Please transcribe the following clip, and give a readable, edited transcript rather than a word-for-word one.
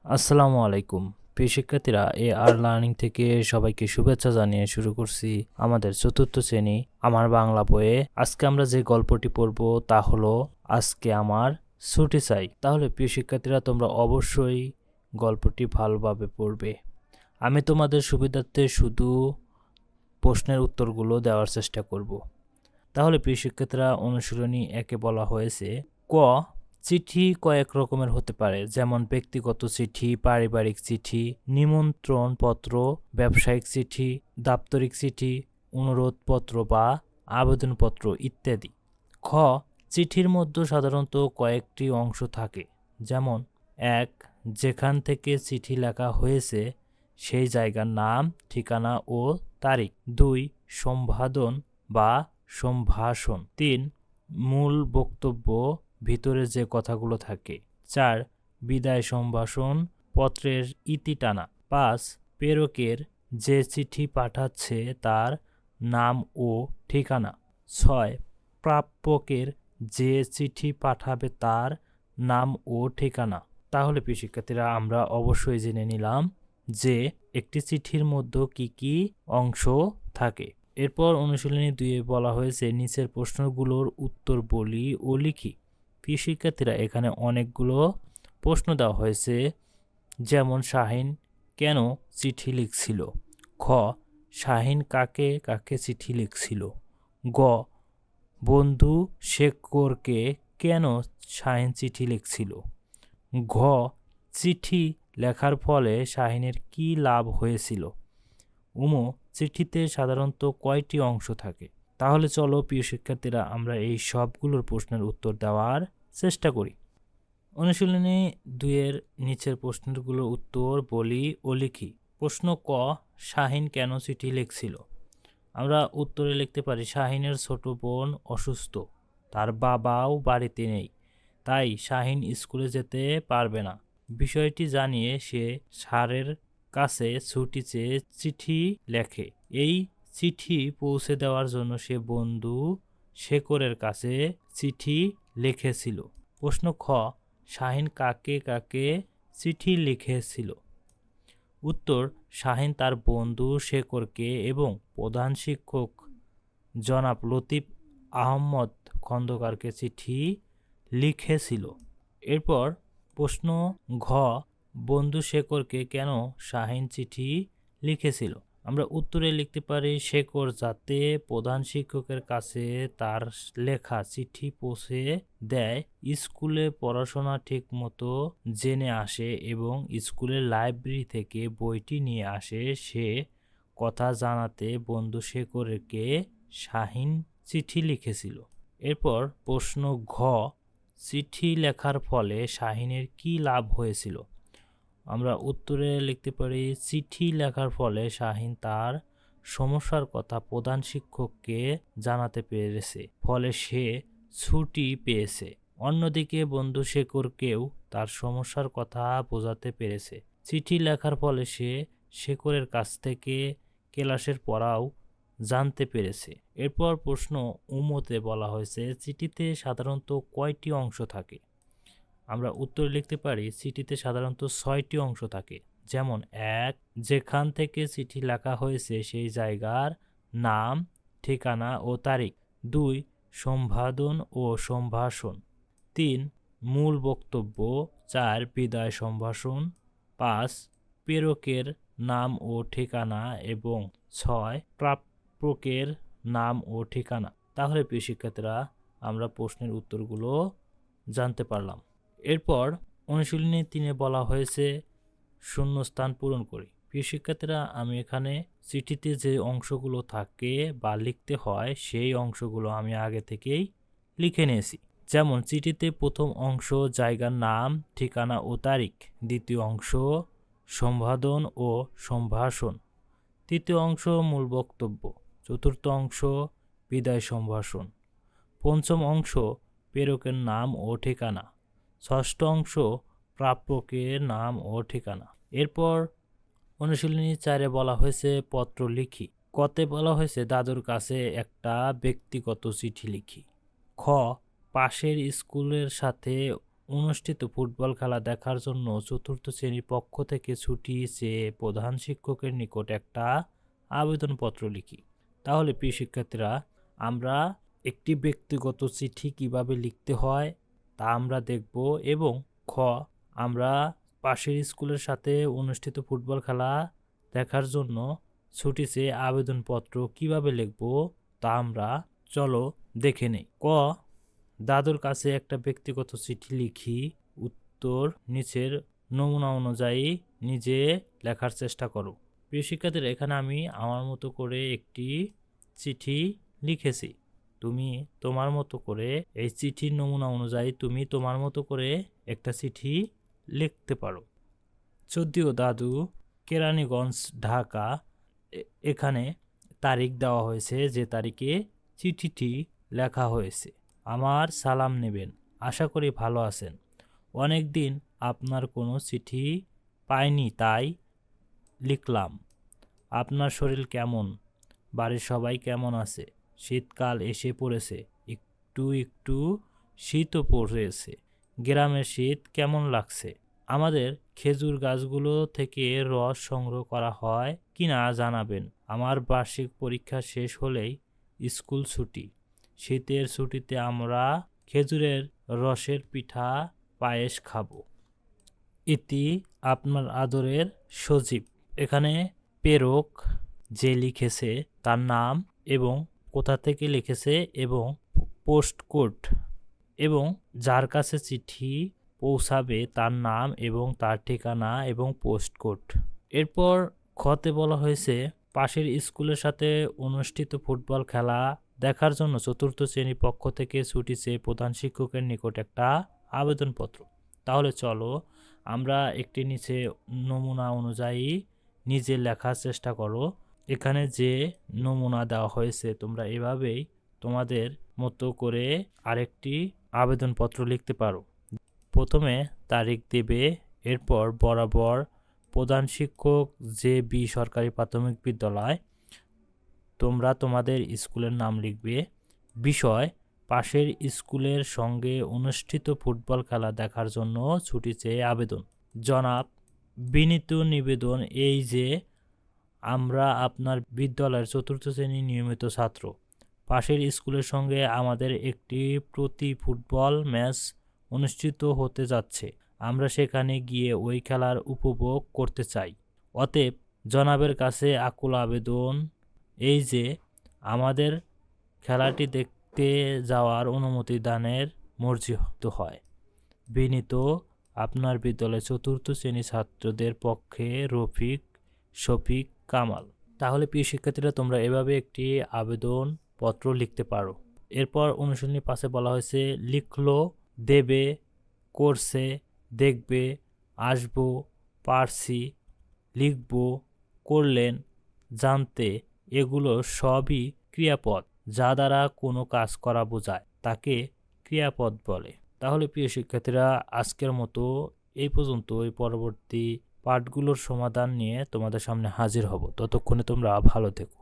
আসসালামু আলাইকুম প্রিয় শিক্ষার্থীরা, আর লার্নিং থেকে সবাইকে শুভেচ্ছা জানিয়ে শুরু করছি আমাদের চতুর্থ শ্রেণী আমার বাংলা বইয়ে। আজকে আমরা যে গল্পটি পড়ব তা হলো আজকে আমার ছুটি চাই। তাহলে প্রিয় শিক্ষার্থীরা, তোমরা অবশ্যই গল্পটি ভালোভাবে পড়বে। আমি তোমাদের সুবিধার্থে শুধু প্রশ্নের উত্তরগুলো দেওয়ার চেষ্টা করব। তাহলে প্রিয় শিক্ষার্থীরা, অনুশীলনী একে বলা হয়েছে ক, চিঠি কয়েক রকমের হতে পারে, যেমন ব্যক্তিগত চিঠি, পারিবারিক চিঠি, নিমন্ত্রণ পত্র, ব্যবসায়িক চিঠি, দাপ্তরিক চিঠি, অনুরোধপত্র বা আবেদনপত্র ইত্যাদি। খ, চিঠির মধ্যে সাধারণত কয়েকটি অংশ থাকে, যেমন ১. যেখান থেকে চিঠি লেখা হয়েছে সেই জায়গার নাম, ঠিকানা ও তারিখ। ২. সম্পাদন বা সম্ভাষণ। ৩. মূল বক্তব্য, ভিতরে যে কথাগুলো থাকে। ৪. বিদায় সম্ভাষণ, পত্রের ইতি টানা। ৫. প্রেরকের যে চিঠি পাঠাচ্ছে তার নাম ও ঠিকানা। ৬. প্রাপকের যে চিঠি পাঠাবে তার নাম ও ঠিকানা। তাহলে প্রিয় শিক্ষার্থীরা, আমরা অবশ্যই জেনে নিলাম যে একটি চিঠির মধ্যে কি কি অংশ থাকে। এরপর অনুশীলনী ২-এ বলা হয়েছে নিচের প্রশ্নগুলোর উত্তর বলি ও লিখি। প্রিয় শিক্ষার্থীরা, এখানে অনেকগুলো প্রশ্ন দেওয়া হয়েছে, যেমন শাহিন কেন চিঠি লিখছিল। খ, শাহিন কাকে কাকে চিঠি লিখছিল। গ, বন্ধু শেখরকে কেন শাহিন চিঠি লিখছিল। ঘ, চিঠি লেখার ফলে শাহিনের কি লাভ হয়েছিল। চিঠিতে সাধারণত কয়টি অংশ থাকে। তাহলে চলো প্রিয় শিক্ষার্থীরা, আমরা এই সবগুলোর প্রশ্নের উত্তর দেওয়ার চেষ্টা করি। অনুশীলনী ২-এর নিচের প্রশ্নগুলোর উত্তর বলি ও লিখি। প্রশ্ন ক, শাহিন কেন চিঠি লিখছিল। আমরা উত্তরে লিখতে পারি শাহিনের ছোট বোন অসুস্থ, তার বাবাও বাড়িতে নেই, তাই শাহিন স্কুলে যেতে পারবে না। বিষয়টি জানিয়ে সে স্যারের কাছে ছুটি চেয়ে চিঠি লেখে। এই চিঠি পৌঁছে দেওয়ার জন্য সে বন্ধু শেখরের কাছে চিঠি লিখেছিল। প্রশ্ন খ, শাহিন কাকে কাকে চিঠি লিখেছিল। উত্তর, শাহিন তার বন্ধু শেখরকে এবং প্রধান শিক্ষক জনাব লতিফ আহমদ খন্দকারকে চিঠি লিখেছিল। এরপর প্রশ্ন ঘ, বন্ধু শেখরকে কেন শাহিন চিঠি লিখেছিল। আমরা উত্তরে লিখতে পারি শেখর যাতে প্রধান শিক্ষকের কাছে তার লেখা চিঠি পৌঁছে দেয়, স্কুলে পড়াশোনা ঠিক মতো জেনে আসে এবং স্কুলের লাইব্রেরি থেকে বইটি নিয়ে আসে, সে কথা জানাতে বন্ধু শেখরকে শাহিন চিঠি লিখেছিল। এরপর প্রশ্ন ঘ, চিঠি লেখার ফলে শাহিনের কি লাভ হয়েছিল। আমরা উত্তরে লিখতে পারি চিঠি লেখার ফলে শাহিন তার সমস্যার কথা প্রধান শিক্ষককে জানাতে পেরেছে, ফলে সে ছুটি পেয়েছে। অন্যদিকে বন্ধু শেখরকেও তার সমস্যার কথা বোঝাতে পেরেছে। চিঠি লেখার ফলে সে শেখরের কাছ থেকে ক্লাসের পড়াও জানতে পেরেছে। এরপর প্রশ্ন উমতে বলা হয়েছে চিঠিতে সাধারণত কয়টি অংশ থাকে। আমরা উত্তরে লিখতে পারি চিঠিতে সাধারণত 6টি অংশ থাকে, যেমন ১. যেখান থেকে চিঠি লেখা হয়েছে সেই জায়গার নাম, ঠিকানা ও তারিখ। ২. সম্পাদন ও সম্ভাষণ। ৩. মূল বক্তব্য। ৪. বিদায় সম্ভাষণ। ৫. প্রেরকের নাম ও ঠিকানা এবং ৬. প্রাপকের নাম ও ঠিকানা। তাহলে প্রিয় শিক্ষার্থীরা, আমরা প্রশ্নের উত্তরগুলো জানতে পারলাম। এরপর অনুশীলনী ৩-এ বলা হয়েছে শূন্যস্থান পূরণ করি। প্রিয় শিক্ষার্থীরা, আমি এখানে চিঠিতে যে অংশগুলো থাকে বা লিখতে হয় সেই অংশগুলো আমি আগে থেকেই লিখে নিয়েছি। যেমন চিঠিতে প্রথম অংশ জায়গার নাম, ঠিকানা ও তারিখ। দ্বিতীয় অংশ সম্পাদন ও সম্ভাষণ। তৃতীয় অংশ মূল বক্তব্য। চতুর্থ অংশ বিদায় সম্ভাষণ। পঞ্চম অংশ প্রেরকের নাম ও ঠিকানা। ষষ্ঠ অংশ প্রাপকের নাম ও ঠিকানা। এরপর অনুশীলনী ৪-এ বলা হয়েছে পত্র লিখি। কতে বলা হয়েছে দাদুর কাছে একটা ব্যক্তিগত চিঠি লিখি। খ, পাশের স্কুলের সাথে অনুষ্ঠিত ফুটবল খেলা দেখার জন্য চতুর্থ শ্রেণীর পক্ষ থেকে ছুটি চেয়ে প্রধান শিক্ষকের নিকট একটা আবেদনপত্র লিখি। তাহলে প্রিয় শিক্ষার্থীরা, আমরা একটি ব্যক্তিগত চিঠি কিভাবে লিখতে হয় তা আমরা দেখব, এবং খ, আমরা পাশের স্কুলের সাথে অনুষ্ঠিত ফুটবল খেলা দেখার জন্য ছুটি চেয়ে আবেদনপত্র কিভাবে লিখব তা আমরা চলো দেখে নেই। ক, দাদুর কাছে একটা ব্যক্তিগত চিঠি লিখি। উত্তর নিচের নমুনা অনুযায়ী নিজে লেখার চেষ্টা করো। প্রিয় শিক্ষার্থীরা, এখানে আমি আমার মতো করে একটি চিঠি লিখেছি। তুমি তোমার মতো করে এই চিঠির নমুনা অনুযায়ী তুমি তোমার মতো করে একটা চিঠি লিখতে পারো। যদিও দাদু, কেরানীগঞ্জ, ঢাকা, এখানে তারিখ দেওয়া হয়েছে যে তারিখে চিঠিটি লেখা হয়েছে। আমার সালাম নেবেন, আশা করি ভালো আছেন। অনেক দিন আপনার কোনো চিঠি পাইনি, তাই লিখলাম। আপনার শরীর কেমন? বাড়ির সবাই কেমন আছে? শীতকাল এসে পড়েছে, একটু একটু শীতও পড়েছে। গ্রামের শীত কেমন লাগছে? আমাদের খেজুর গাছগুলো থেকে রস সংগ্রহ করা হয় কিনা জানাবেন। আমার বার্ষিক পরীক্ষা শেষ হলেই স্কুল ছুটি। শীতের ছুটিতে আমরা খেজুরের রসের পিঠা পায়েস খাবো। ইতি আপনার আদরের সজীব। এখানে প্রেরক যে লিখেছে তার নাম এবং কোথা থেকে লিখেছে এবং পোস্ট কোড, এবং যার কাছে চিঠি পৌঁছাবে তার নাম এবং তার ঠিকানা এবং পোস্ট কোড। এরপর খতে বলা হয়েছে পাশের স্কুলের সাথে অনুষ্ঠিত ফুটবল খেলা দেখার জন্য চতুর্থ শ্রেণীর পক্ষ থেকে ছুটি চেয়ে প্রধান শিক্ষকের নিকট একটা আবেদনপত্র। তাহলে চলো আমরা একটি নিচে নমুনা অনুযায়ী নিজে লেখার চেষ্টা করো। এখানে যে নমুনা দেওয়া হয়েছে তোমরা এভাবেই তোমাদের মতো করে আরেকটি আবেদনপত্র লিখতে পারো। প্রথমে তারিখ দেবে, এরপর বরাবর প্রধান শিক্ষক, জে.বি. সরকারি প্রাথমিক বিদ্যালয়, তোমরা তোমাদের স্কুলের নাম লিখবে। বিষয়, পাশের স্কুলের সঙ্গে অনুষ্ঠিত ফুটবল খেলা দেখার জন্য ছুটি চেয়ে আবেদন। জনাব, বিনীত নিবেদন এই যে আমরা আপনার বিদ্যালয়ের চতুর্থ শ্রেণীর নিয়মিত ছাত্র। পাশের স্কুলের সঙ্গে আমাদের একটি প্রতি ফুটবল ম্যাচ অনুষ্ঠিত হতে যাচ্ছে। আমরা সেখানে গিয়ে ওই খেলার উপভোগ করতে চাই। অতএব জনাবের কাছে আকুল আবেদন এই যে আমাদের খেলাটি দেখতে যাওয়ার অনুমতি দানের মর্জি হয়। বিনীত আপনার বিদ্যালয়ের চতুর্থ শ্রেণীর ছাত্রদের পক্ষে রফিক, শফিক, কামাল। তাহলে প্রিয় শিক্ষার্থীরা, তোমরা এভাবে একটি আবেদন পত্র লিখতে পারো। এরপর অনুশীলনী 5-এ বলা হয়েছে লিখলো, দেবে, করছে, দেখবে, আসবো, পারছি, লিখব, করলেন, জানতে, এগুলো সবই ক্রিয়াপদ যা দ্বারা কোনো কাজ করা বোঝায়, তাকে ক্রিয়াপদ বলে। তাহলে প্রিয় শিক্ষার্থীরা, আজকের মতো এই পর্যন্ত। এই পরবর্তী পাঠগুলোর সমাধান নিয়ে তোমাদের সামনে হাজির হব। ততক্ষণে তোমরা ভালো থেকো।